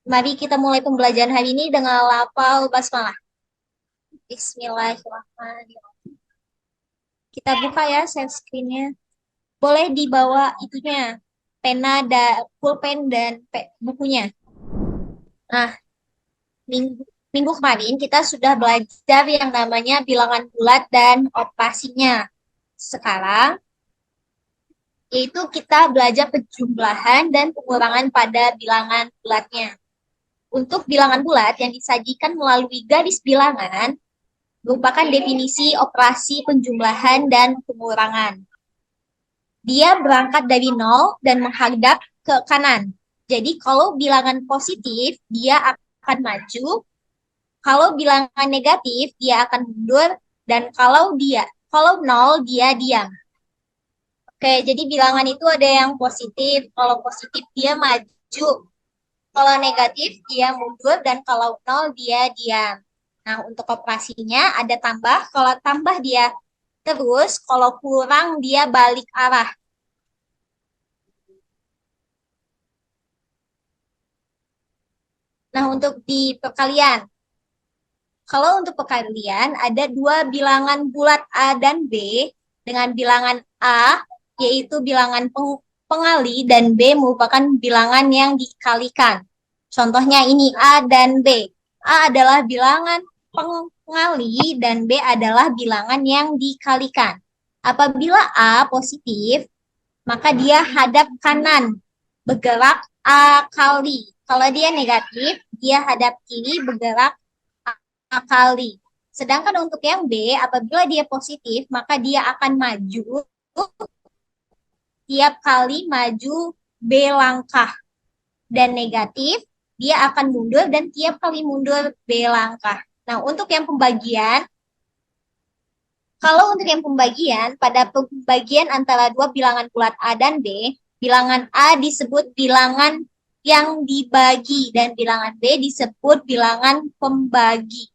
Mari kita mulai pembelajaran hari ini dengan lafal basmalah. Bismillahirrahmanirrahim. Kita buka ya share screen-nya. Boleh dibawa itunya, pena dan pulpen dan bukunya. Nah, minggu, minggu kemarin kita sudah belajar yang namanya bilangan bulat dan operasinya. Sekarang, yaitu kita belajar penjumlahan dan pengurangan pada bilangan bulatnya. Untuk bilangan bulat yang disajikan melalui garis bilangan, merupakan definisi operasi penjumlahan dan pengurangan. Dia berangkat dari nol dan menghadap ke kanan. Jadi kalau bilangan positif, dia akan maju. Kalau bilangan negatif, dia akan mundur. Dan kalau nol, dia diam. Oke, jadi bilangan itu ada yang positif. Kalau positif, dia maju. Kalau negatif, dia mundur. Dan kalau nol, dia diam. Nah, untuk operasinya ada tambah. Kalau tambah dia terus, kalau kurang dia balik arah. Nah, untuk di perkalian. Kalau untuk perkalian ada dua bilangan bulat A dan B dengan bilangan A yaitu bilangan pengali dan B merupakan bilangan yang dikalikan. Contohnya ini A dan B. A adalah bilangan pengali dan B adalah bilangan yang dikalikan. Apabila A positif, maka dia hadap kanan, bergerak A kali. Kalau dia negatif, dia hadap kiri, bergerak A kali. Sedangkan untuk yang B, apabila dia positif, maka dia akan maju tiap kali maju B langkah. Dan negatif, dia akan mundur dan tiap kali mundur B langkah. Nah, untuk yang pembagian, kalau untuk yang pembagian, pada pembagian antara dua bilangan bulat A dan B, bilangan A disebut bilangan yang dibagi dan bilangan B disebut bilangan pembagi.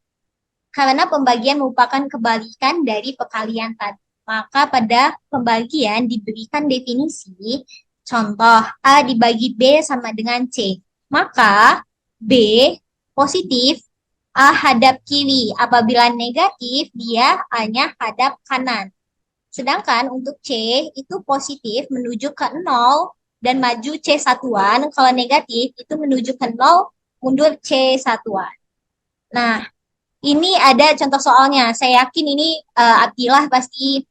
Karena pembagian merupakan kebalikan dari perkalian tadi. Maka pada pembagian diberikan definisi, contoh A dibagi B sama dengan C. Maka B positif, A hadap kiri. Apabila negatif, dia hanya hadap kanan. Sedangkan untuk C itu positif menuju ke 0 dan maju C satuan. Kalau negatif itu menuju ke 0, mundur C satuan. Nah, ini ada contoh soalnya. Saya yakin ini Abdillah pasti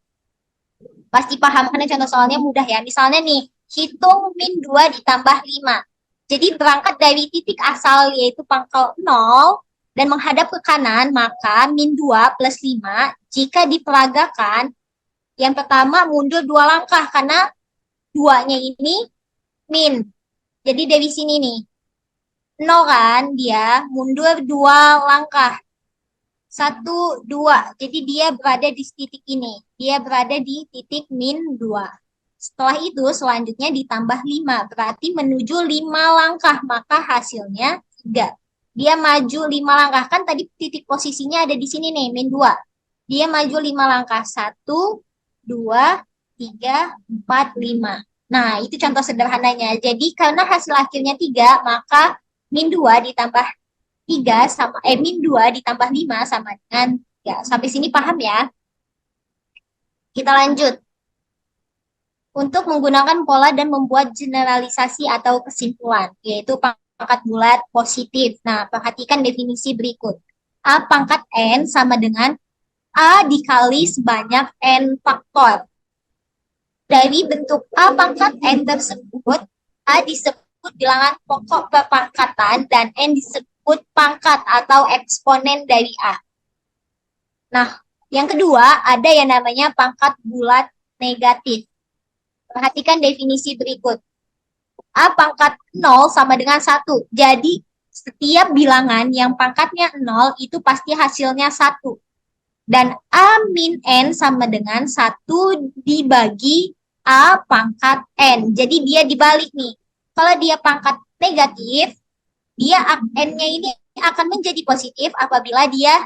pasti paham karena contoh soalnya mudah ya. Misalnya nih, hitung min 2 ditambah 5. Jadi berangkat dari titik asal yaitu pangkal 0 dan menghadap ke kanan, maka min 2 plus 5 jika diperagakan, yang pertama mundur 2 langkah karena 2-nya ini min. Jadi dari sini nih, 0 kan dia mundur 2 langkah. 1, 2. Jadi dia berada di titik ini. Dia berada di titik min 2. Setelah itu selanjutnya ditambah 5. Berarti menuju 5 langkah. Maka hasilnya 3. Dia maju 5 langkah. Kan tadi titik posisinya ada di sini nih, min 2. Dia maju 5 langkah. 1, 2, 3, 4, 5. Nah, itu contoh sederhananya. Jadi karena hasil akhirnya 3, maka min 2 ditambah 3 sama min 2 ditambah 5 sama dengan 3. Sampai sini paham ya? Kita lanjut. Untuk menggunakan pola dan membuat generalisasi atau kesimpulan, yaitu pangkat bulat positif. Nah, perhatikan definisi berikut. A pangkat N sama dengan A dikali sebanyak N faktor. Dari bentuk A pangkat N tersebut, A disebut bilangan pokok perpangkatan dan N disebut pangkat atau eksponen dari A. Nah, yang kedua ada yang namanya pangkat bulat negatif. Perhatikan definisi berikut. A pangkat 0 sama dengan 1. Jadi, setiap bilangan yang pangkatnya 0 itu pasti hasilnya 1. Dan A min N sama dengan 1 dibagi A pangkat N. Jadi dia dibalik nih. Kalau dia pangkat negatif, dia N-nya ini akan menjadi positif apabila dia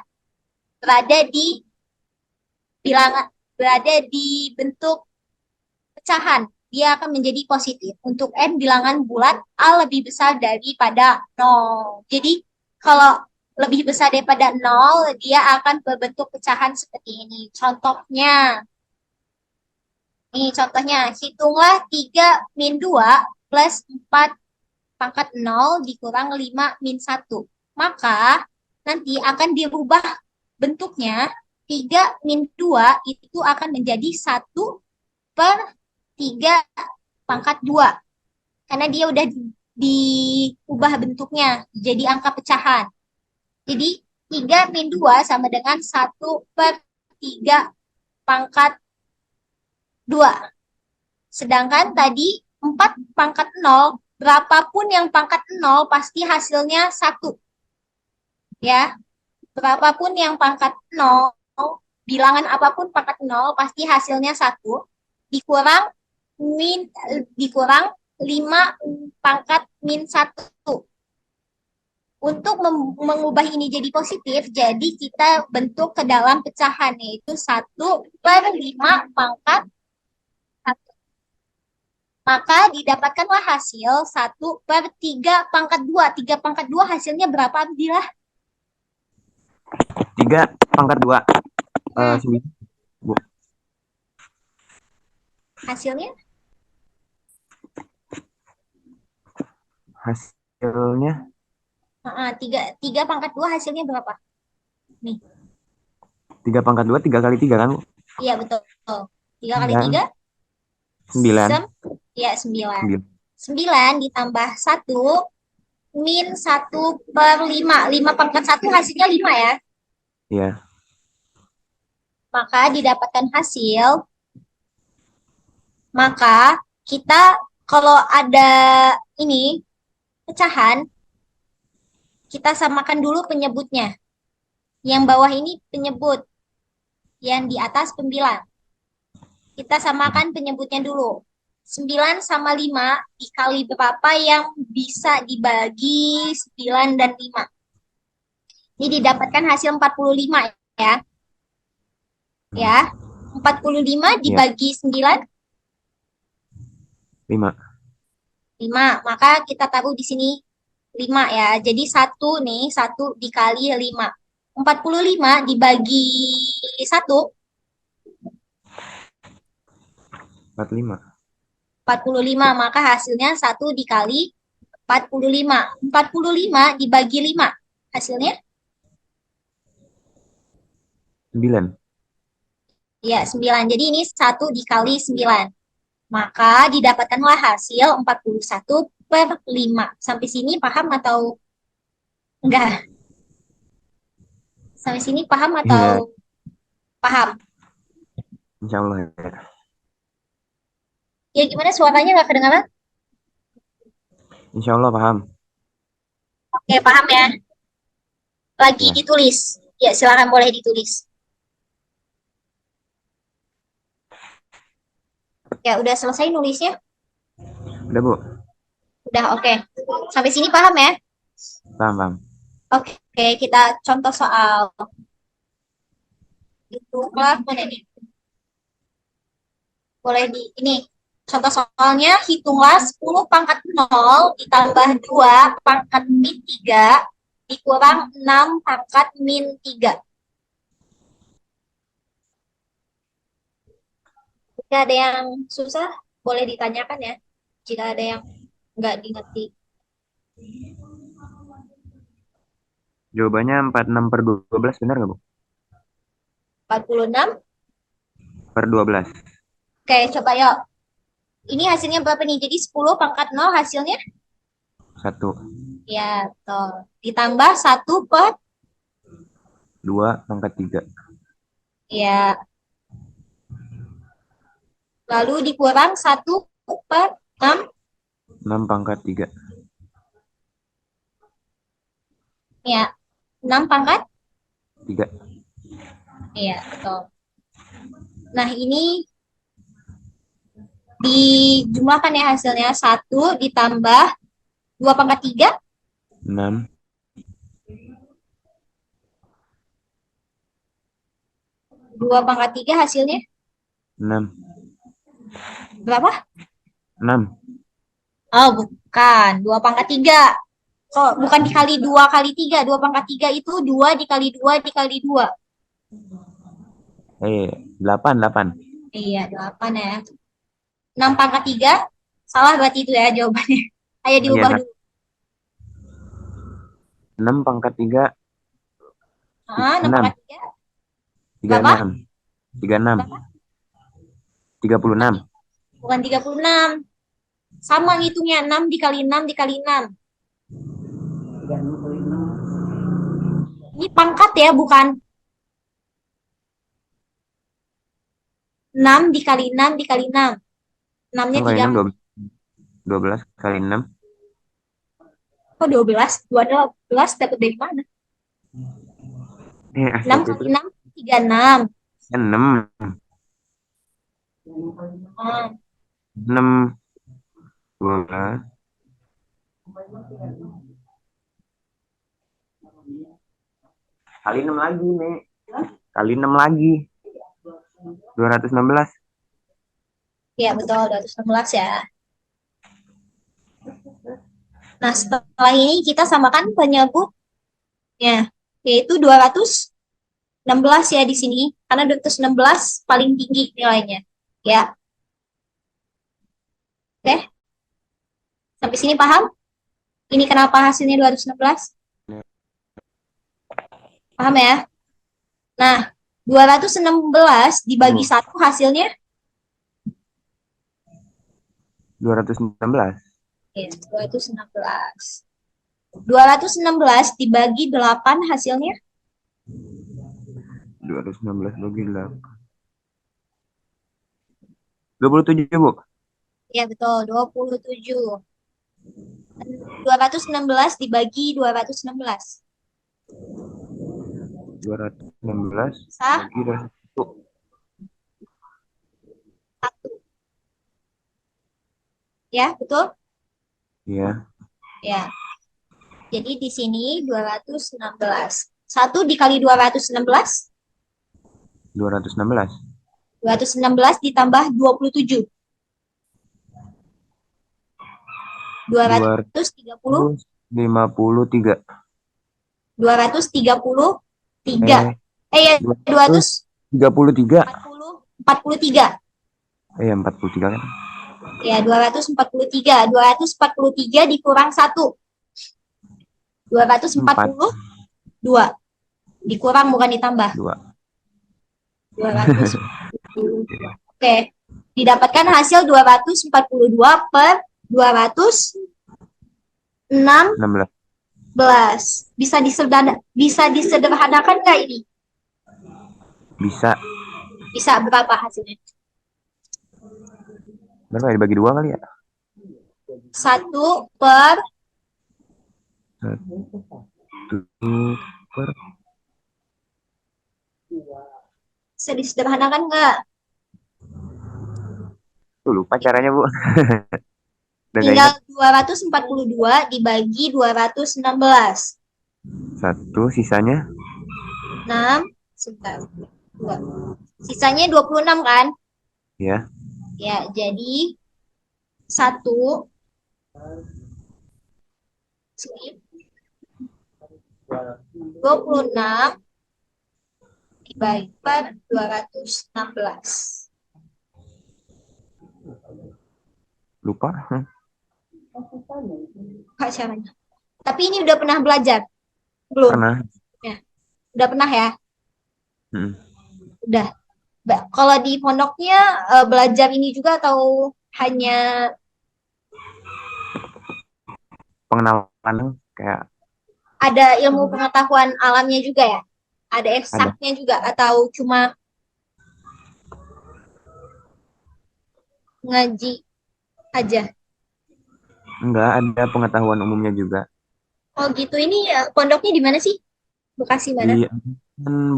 berada di bilangan, berada di bentuk pecahan. dia akan menjadi positif. Untuk N bilangan bulat, A lebih besar daripada 0. Jadi kalau lebih besar daripada 0, dia akan berbentuk pecahan seperti ini. Contohnya, hitunglah 3 min 2 plus 4 pangkat 0 dikurang 5 min 1. Maka nanti akan dirubah bentuknya, 3 min 2 itu akan menjadi 1 per 3 pangkat 2. Karena dia udah diubah bentuknya jadi angka pecahan. Jadi 3 min 2 sama dengan 1 per 3 pangkat 2. Sedangkan tadi 4 pangkat 0, berapapun yang pangkat 0 pasti hasilnya 1. Ya, berapapun yang pangkat 0, bilangan apapun pangkat 0 pasti hasilnya 1 dikurang 5 pangkat min 1. Untuk mengubah ini jadi positif, jadi kita bentuk ke dalam pecahan, yaitu 1 per 5 pangkat 1. Maka didapatkanlah hasil 1 per 3 pangkat 2. 3 pangkat 2 hasilnya berapa, Abdillah? 3 pangkat 2. 9. Bu. Hasilnya? Hasilnya 3 pangkat 2 hasilnya berapa? Nih. 3 pangkat 2, 3 kali 3 kan, Bu? Iya, betul. 3 kali 3? 9. Ya, 9. 9 ditambah 1 min 1 per 5. 5 pangkat 1 hasilnya 5 ya. Iya. Maka didapatkan hasil. Maka kita kalau ada ini pecahan, kita samakan dulu penyebutnya. Yang bawah ini penyebut, yang di atas pembilang. Kita samakan penyebutnya dulu. 9 sama 5 dikali berapa yang bisa dibagi 9 dan 5. Ini didapatkan hasil 45 ya. Ya, 45 dibagi 9? 5. 5. Maka kita taruh di sini 5 ya. Jadi 1 nih, 1 dikali 5. 45 dibagi 1? 45. 45, maka hasilnya 1 dikali 45. 45 dibagi 5, hasilnya? 9. Ya, 9. Jadi ini 1 dikali 9. Maka didapatkanlah hasil 41 per 5. Sampai sini paham atau enggak? Sampai sini paham atau paham? Insya Allah ya. Ya, gimana suaranya nggak kedengaran? Insya Allah paham. Oke, paham ya. Lagi ditulis. Ya, silakan boleh ditulis. Ya, udah selesai nulisnya? Udah, Bu. Udah, oke. Sampai sini paham ya? Paham. Oke, kita contoh soal. Itulah mana nih? Boleh di ini. Contoh soalnya, hitunglah 10 pangkat 0 ditambah 2 pangkat min 3 dikurang 6 pangkat min 3. Jika ada yang susah, boleh ditanyakan ya. Jika ada yang nggak dimengerti. Jawabannya 46 per 12, benar nggak, Bu? 46 per 12. Oke, coba yuk. Ini hasilnya berapa nih? Jadi 10 pangkat 0 hasilnya? 1. Ya, betul. Ditambah 1 per 2 pangkat 3. ya. Lalu dikurang 1 per 6. 6 pangkat 3. Ya, 6 pangkat 3. Iya, betul. Nah, ini dijumlahkan ya hasilnya. 1 ditambah 2 pangkat 3. 6. 2 pangkat 3 hasilnya 6. berapa? 6. Oh, bukan. 2 pangkat 3. Oh, bukan dikali 2 kali 3. 2 pangkat 3 itu 2 dikali 2 dikali 2. 8, 8. Iya, 8 ya. 6 pangkat 3. Salah berarti itu ya jawabannya. Ayo Iya, diubah dulu. 6 pangkat 3, Ah, 6 6. pangkat 3. Berapa? 36. 36. Berapa? 36. Bukan 36. Sama ngitungnya. 6 dikali 6 dikali 6. Ini pangkat ya, bukan 6 dikali 6 dikali 6. 6-nya 6 kali 3. 6, 12 kali 6. Kok 12? 12 dapat dari mana? 6 Asal kali itu 6, 36. 6. Ah, 6, 12. Kali 6 lagi, Nek. Kali 6 lagi. 216. ya betul, 216 ya. Nah, setelah ini kita samakan penyebutnya, yaitu 216 ya di sini, karena 216 paling tinggi nilainya. Ya, oke. Sampai sini paham? Ini kenapa hasilnya 216? Paham ya? Nah, 216 dibagi Bu, 1 hasilnya 216. ya, 216. 216 dibagi 8 hasilnya 216 bagi 8. 27, Bu. ya betul, 27. 216 dibagi 216. 216 Bisa bagi 1. 1. Ya, betul? Ya, Ya. Jadi di sini 216. 1 dikali 216, 216. 216 ditambah 27. 230, 253. 233. Ya, 233. 243. 43 kan? Ya, 243. 243 dikurang 1. 4. 242. Dikurang bukan ditambah. 2. 200. Oke. Didapatkan hasil 242 per 216. 16. Bisa disederhanakan nggak ini? Bisa. Bisa berapa hasilnya? Berapa ya? Dibagi 2 kali ya? 1 per 1 per. bisa disederhanakan nggak? Tuh, lupa caranya, Bu. Udah nggak Tinggal ingat. 242 dibagi 216. 1, sisanya 6, sebentar. 2. Sisanya 26 kan? ya. Ya, jadi 1 sini 26 dibagi per 216. Lupa. Apa caranya? Tapi ini udah pernah belajar? Belum? Pernah. Ya, udah pernah ya? Hmm. Udah. Kalau di pondoknya belajar ini juga atau hanya Pengenalan kayak ada ilmu pengetahuan alamnya juga ya? Ada ada. eksaknya juga atau cuma ngaji aja? Enggak, ada pengetahuan umumnya juga. Oh gitu. Ini pondoknya di mana sih? Bekasi mana? Di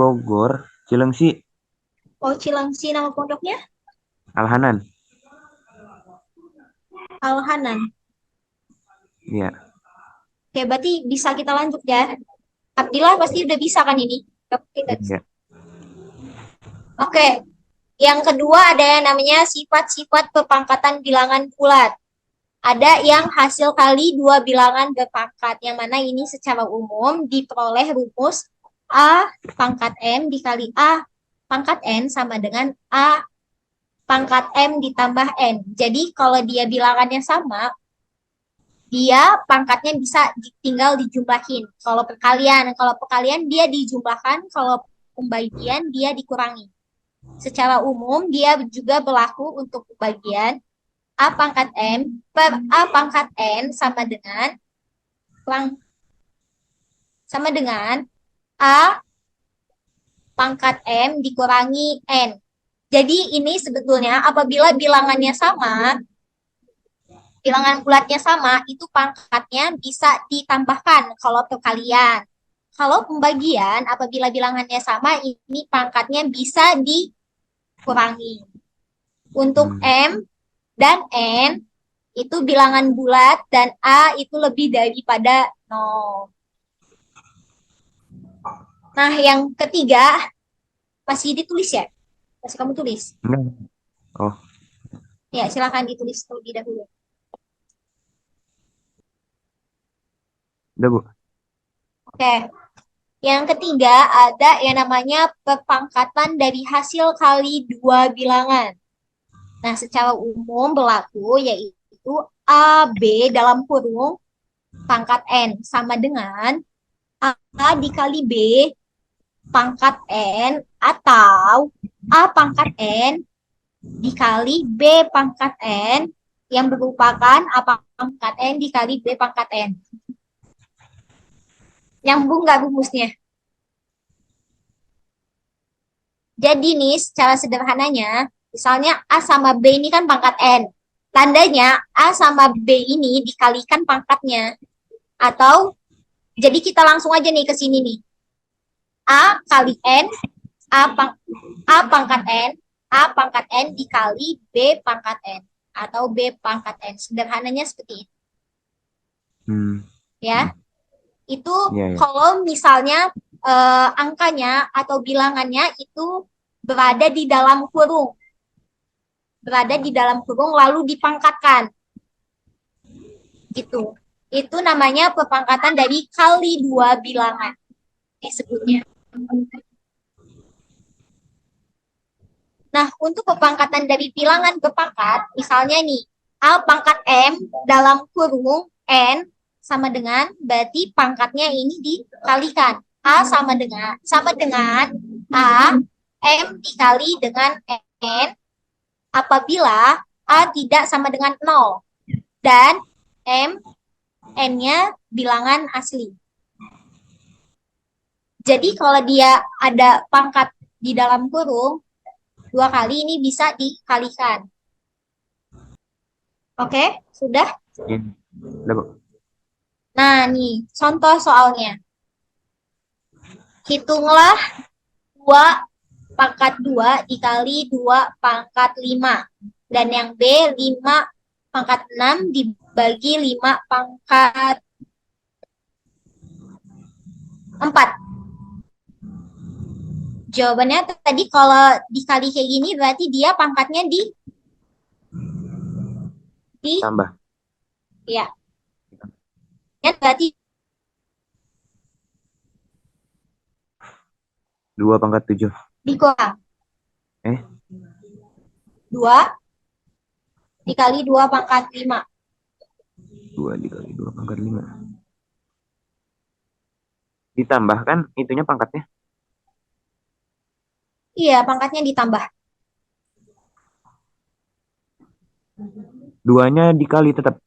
Bogor, Cilengsi, Oh, Cilengsi nama pondoknya? Alhanan. Al-Hanan. Iya. Oke, berarti bisa kita lanjut ya. Abdillah pasti udah bisa kan ini? Kita bisa. Iya. Oke, Yang kedua ada yang namanya sifat-sifat pepangkatan bilangan bulat. Ada yang hasil kali dua bilangan berpangkat, yang mana ini secara umum diperoleh rumus A pangkat M dikali A pangkat N sama dengan A pangkat M ditambah N. Jadi kalau dia bilangannya sama, dia pangkatnya bisa tinggal dijumlahin. Kalau perkalian dia dijumlahkan, kalau pembagian dia dikurangi. Secara umum dia juga berlaku untuk pembagian A pangkat M per A pangkat N sama dengan A pangkat M dikurangi N. Jadi ini sebetulnya apabila bilangannya sama, bilangan bulatnya sama, itu pangkatnya bisa ditambahkan kalau perkalian. Kalau pembagian, apabila bilangannya sama, ini pangkatnya bisa dikurangi. Untuk M dan N, itu bilangan bulat, dan A itu lebih daripada 0. Nah, yang ketiga, masih ditulis ya? Masih kamu tulis? Oh. Ya, silakan ditulis terlebih dahulu. Udah, Bu. Oke. Yang ketiga ada yang namanya pepangkatan dari hasil kali dua bilangan. Nah, secara umum berlaku yaitu AB dalam kurung pangkat N sama dengan A dikali B pangkat N atau A pangkat N dikali B pangkat N yang merupakan A pangkat N dikali B pangkat N. Nyambung nggak rumusnya? Jadi nih, secara sederhananya, misalnya A sama B ini kan pangkat N. Tandanya A sama B ini dikalikan pangkatnya. Atau, jadi kita langsung aja nih ke sini nih. A kali N, A pangkat N, A pangkat N dikali B pangkat N. Atau B pangkat N. Sederhananya seperti itu. Ya, itu kalau misalnya angkanya atau bilangannya itu berada di dalam kurung. Berada di dalam kurung lalu dipangkatkan. Gitu. Itu namanya pepangkatan dari kali dua bilangan. Disebutnya. Nah, untuk pepangkatan dari bilangan berpangkat, misalnya nih, A pangkat M dalam kurung N sama dengan, berarti pangkatnya ini dikalikan. A sama dengan A M dikali dengan N apabila A tidak sama dengan 0 dan N-nya bilangan asli. Jadi kalau dia ada pangkat di dalam kurung, 2 kali ini bisa dikalikan. Oke, sudah? Udah, Bu. Nah, nih, contoh soalnya. Hitunglah 2 pangkat 2 dikali 2 pangkat 5. Dan yang B, 5 pangkat 6 dibagi 5 pangkat 4. Jawabannya tadi kalau dikali kayak gini berarti dia pangkatnya di tambah. Ya. Ya berarti 2 pangkat 7. dikurang. 2 dikali 2 pangkat 5. 2 dikali 2 pangkat 5. Ditambahkan itunya pangkatnya? Iya, pangkatnya ditambah. 2-nya dikali tetap?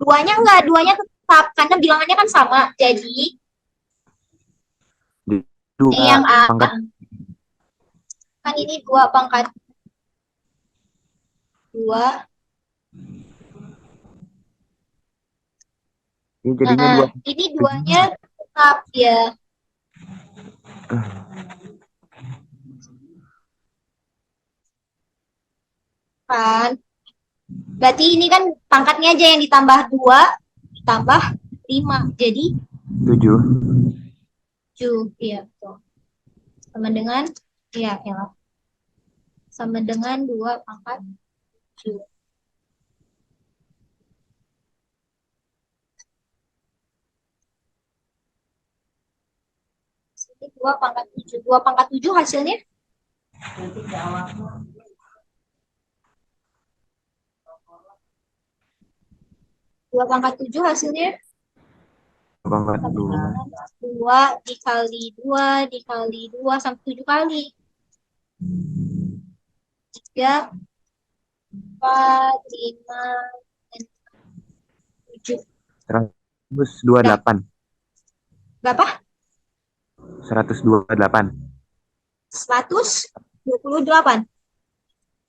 2-nya enggak, 2-nya tetap. Karena bilangannya kan sama. Jadi, 2 yang A. pangkat. Kan ini 2 pangkat 2. Ini jadinya 2. Ini 2-nya tetap ya. Kan. Berarti ini kan pangkatnya aja yang ditambah 2 ditambah 5. Jadi 7. 7. Iya, betul. Sama dengan ya. sama dengan 2 pangkat 7. Sini 2 pangkat 7. 2 pangkat 7 hasilnya? 2 pangkat 7 hasilnya? Pangkat Sama 2. dengan 2 dikali 2 dikali 2 sampai 7 kali. 3, 4, 5, 7. 128. Berapa? 128. 128.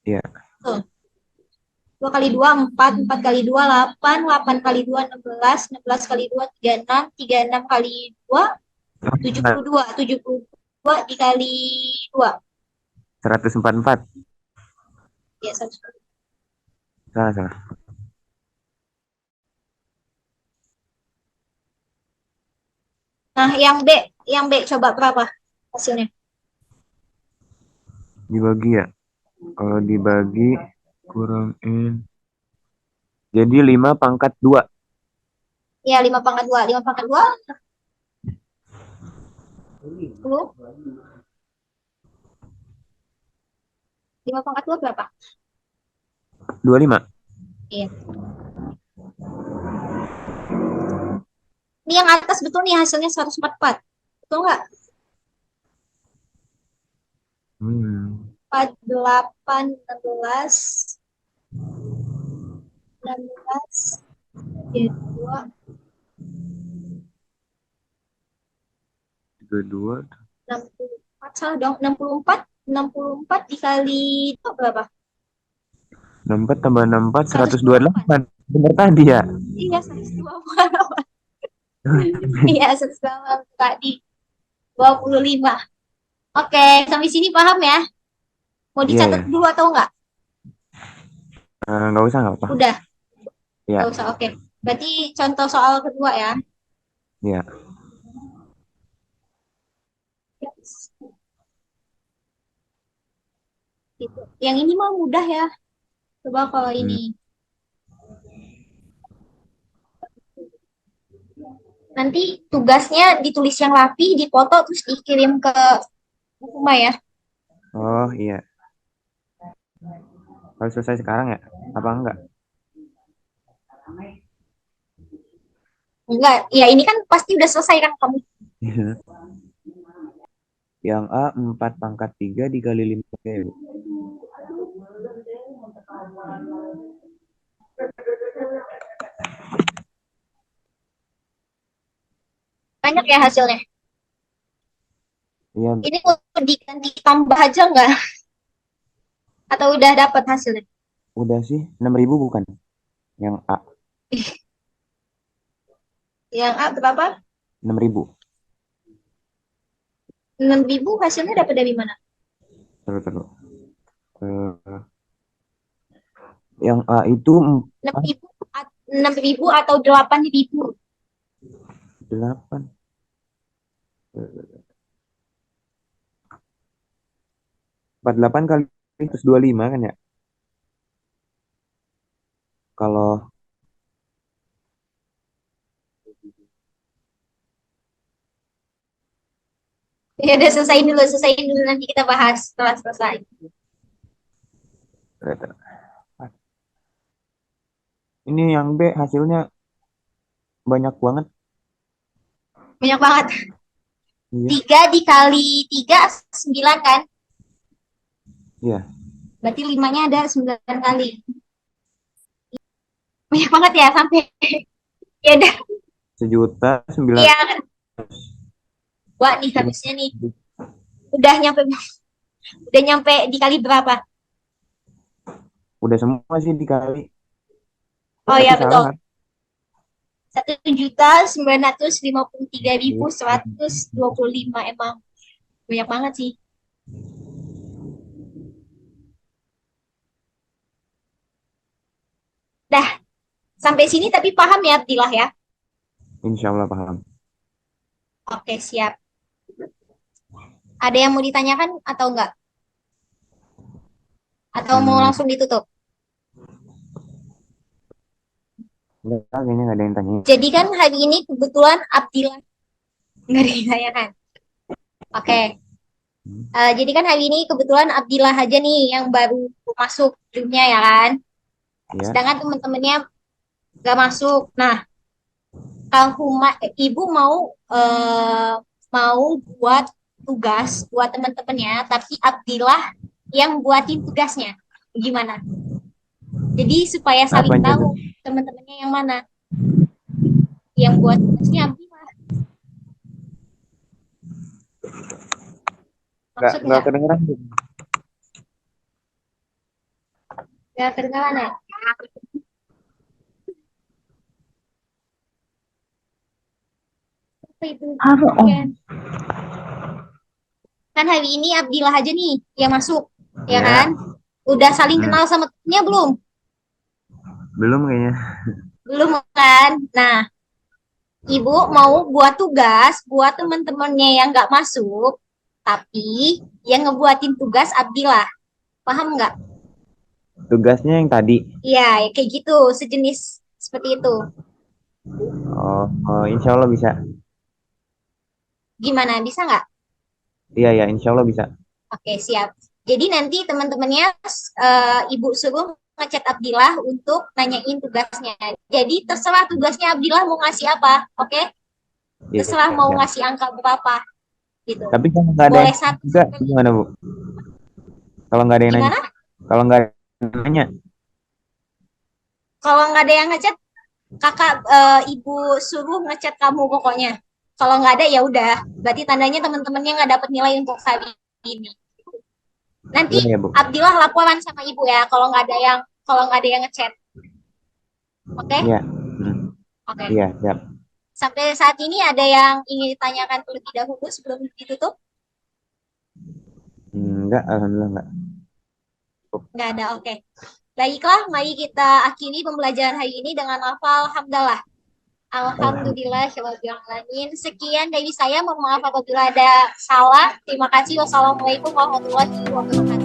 Iya. Tuh. 2 kali 2, 4. 4 kali 2, 8. 8 kali 2, 16. 16 kali 2, 36. 36 kali 2, 72. 72 dikali 2. 144. Ya, 100. Salah, salah. Nah, yang B coba berapa hasilnya? Dibagi ya. Kalau dibagi kurangin. Jadi 5 pangkat 2. Ya, 5 pangkat 2. 5 pangkat 2, 10. 5 pangkat 2 berapa? 25. Iya. Ini yang atas betul nih hasilnya 144. Betul nggak? Hmm. 4, 8, 16, 16, 2, 32. 64. Salah dong, 64. 64 dikali itu berapa? 64 tambah 64, 128. 128. Bener tadi ya? Iya, 128. Iya, 128 tadi. 25. Oke, sampai sini paham ya? Mau Iya dicatat ya. dulu atau enggak? Nggak usah, nggak apa. Udah, Iya, nggak usah. Oke. Berarti contoh soal kedua ya. iya. Gitu. Yang ini mah mudah ya. Coba kalau Hmm. ini. Nanti tugasnya ditulis yang rapi, dipoto, terus dikirim ke rumah ya. Oh iya. Harus selesai sekarang ya? Apa enggak? Enggak, ya ini kan pasti udah selesai kan kamu. Yang A 4 pangkat 3 dikali 5. Banyak ya hasilnya. Iya, Ini mau diganti tambah aja nggak? Atau udah dapat hasilnya? udah sih. 6.000 bukan? Yang A Yang A berapa? 6.000. 6.000 hasilnya dapat dari mana? Terus, terus. Eh, yang A itu 6.000, 6.000 atau 8.000? 8. 48 kali terus 25 kan ya? Kalau Ya udah selesaiin dulu nanti kita bahas setelah selesai. ini yang B hasilnya banyak banget. Banyak banget. Iya, 3 dikali 3, 9 kan? iya. Berarti 5-nya ada 9 kali. Banyak banget ya sampai. Ya udah. 1.900.000. Iya. Wah nih harusnya nih. Udah nyampe dikali berapa? Udah semua sih dikali. Oh Tapi ya salah betul. kan? 1.953.125. Emang banyak banget sih. Dah, sampai sini tapi paham ya Abdillah ya? Insya Allah paham. Oke, siap. Ada yang mau ditanyakan atau enggak? Atau mau langsung ditutup? Enggak, kayaknya nggak ada yang tanya. Jadi kan hari ini kebetulan Abdillah nggak ada yang tanyakan. Oke. Jadi kan hari ini kebetulan Abdillah aja nih yang baru masuk timnya ya kan. Ya. Sedangkan teman-temannya nggak masuk. Nah, ibu mau buat tugas buat teman-temannya, tapi Abdillah yang buatin tugasnya. Gimana? Jadi supaya saling Apanya tahu tuh? teman-temannya yang mana yang buat tugasnya Abdillah. Maksud Nggak nggak? kedengeran tuh. Nggak kedengaran ya? Apa itu? Kan? Kan hari ini Abdillah aja nih yang masuk, ya Ya. kan? Udah saling Hmm, kenal sama temennya belum? belum kayaknya. Belum kan? Nah, ibu mau buat tugas buat teman-temannya yang nggak masuk, tapi yang ngebuatin tugas Abdillah. Paham nggak? Tugasnya yang tadi. Iya, ya kayak gitu, sejenis seperti itu. Oh, insya Allah bisa. Gimana? Bisa nggak? Iya ya, insya Allah bisa. Oke, siap. Jadi nanti teman-temannya ibu suruh ngechat Abdillah untuk nanyain tugasnya. Jadi terserah tugasnya Abdillah mau ngasih apa, oke? Iya, Terserah siap, mau siap. ngasih angka berapa, gitu. Tapi kalau nggak ada yang Boleh satu juga sampai lima. gimana Bu? Kalau nggak ada yang nanya, Gimana? kalau nggak ada yang nanya, Kalau nggak ada yang ngechat, kakak ibu suruh ngechat kamu pokoknya. Kalau nggak ada ya udah, berarti tandanya teman-temannya nggak dapat nilai untuk hari ini. Nanti iya ya Bu. Abdillah laporan sama ibu ya kalau nggak ada yang ngechat. Oke? Iya. Oke. Iya, siap. Sampai saat ini ada yang ingin ditanyakan terlebih dahulu sebelum ditutup? Enggak, alhamdulillah enggak. Nggak ada, oke. Baiklah, mari kita akhiri pembelajaran hari ini dengan lafal hamdalah. Alhamdulillah, alamin. Sekian dari saya, mohon maaf apabila ada salah. Terima kasih. Wassalamualaikum warahmatullahi wabarakatuh.